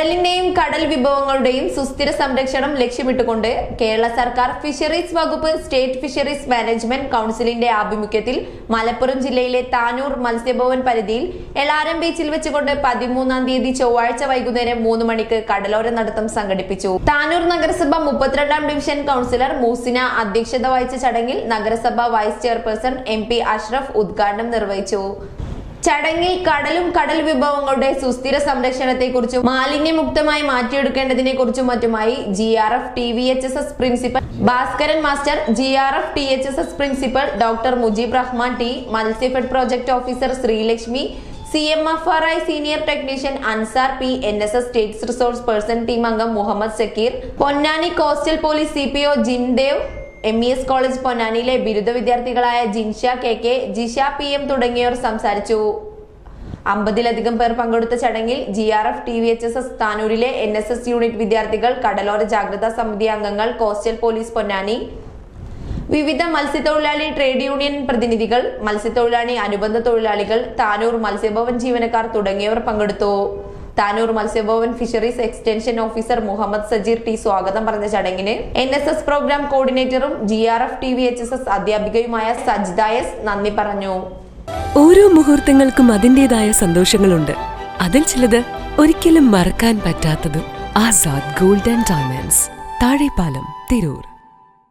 കടലിന്റെയും കടൽ വിഭവങ്ങളുടെയും സുസ്ഥിര സംരക്ഷണം ലക്ഷ്യമിട്ടുകൊണ്ട് കേരള സർക്കാർ ഫിഷറീസ് വകുപ്പ് സ്റ്റേറ്റ് ഫിഷറീസ് മാനേജ്മെന്റ് കൗൺസിലിന്റെ ആഭിമുഖ്യത്തിൽ മലപ്പുറം ജില്ലയിലെ താനൂർ മത്സ്യഭവൻ പരിധിയിൽ എളാരം ബീച്ചിൽ വെച്ചുകൊണ്ട് 13-ാം തീയതി ചൊവ്വാഴ്ച വൈകുന്നേരം 3 മണിക്ക് കടലോര നടത്തം സംഘടിപ്പിച്ചു. താനൂർ നഗരസഭ 32-ാം ഡിവിഷൻ കൗൺസിലർ മൂസിന അധ്യക്ഷത വഹിച്ച ചടങ്ങിൽ നഗരസഭ വൈസ് ചെയർപേഴ്സൺ MP അഷ്റഫ് ഉദ്ഘാടനം നിർവഹിച്ചു. ചടങ്ങിൽ കടലും കടൽ വിഭവങ്ങളുടെ സുസ്ഥിര സംരക്ഷണത്തെക്കുറിച്ചും മാലിന്യമുക്തമായി മാറ്റിയെടുക്കേണ്ടതിനെ കുറിച്ചും മറ്റുമായി GRF TVHSS principal Bhaskaran master, GRF THSS principal doctor Mujeeb Rahman T, Matsyafed project officer Sreelakshmi, CMFRI senior technician Ansar P, NSS states resource person team അംഗം Muhammad Zakir, Ponnani coastal police CPO Jindev, MES college പൊന്നാനിയിലെ ബിരുദ വിദ്യാർത്ഥികളായ ജിൻഷ KK, ജിഷ PM തുടങ്ങിയവർ സംസാരിച്ചു. 50-ലധികം പേർ പങ്കെടുത്ത ചടങ്ങിൽ GRF TVHSS താനൂരിലെ NSS യൂണിറ്റ് വിദ്യാർത്ഥികൾ, കടലോര ജാഗ്രതാ സമിതി അംഗങ്ങൾ, കോസ്റ്റൽ പോലീസ് പൊന്നാനി, വിവിധ മത്സ്യത്തൊഴിലാളി ട്രേഡ് യൂണിയൻ പ്രതിനിധികൾ, മത്സ്യത്തൊഴിലാളി അനുബന്ധ തൊഴിലാളികൾ, താനൂർ മത്സ്യഭവൻ ജീവനക്കാർ തുടങ്ങിയവർ പങ്കെടുത്തു. Tanur Matsyabhavan fisheries extension officer Muhammad Sajeer T സ്വാഗതം പറഞ്ഞ ചടങ്ങിന് NSS പ്രോഗ്രാം കോർഡിനേറ്ററും GRF TVHSS അധ്യാപികയുമായ സജ്ദ S നന്ദി പറഞ്ഞു. ഓരോ മുഹൂർത്തങ്ങൾക്കും അതിൻ്റെതായ സന്തോഷങ്ങളുണ്ട്. അതിൽ ചിലത് ഒരിക്കലും മറക്കാൻ പറ്റാത്തതും. Azad gold and diamonds, Thazhepalam, Tirur.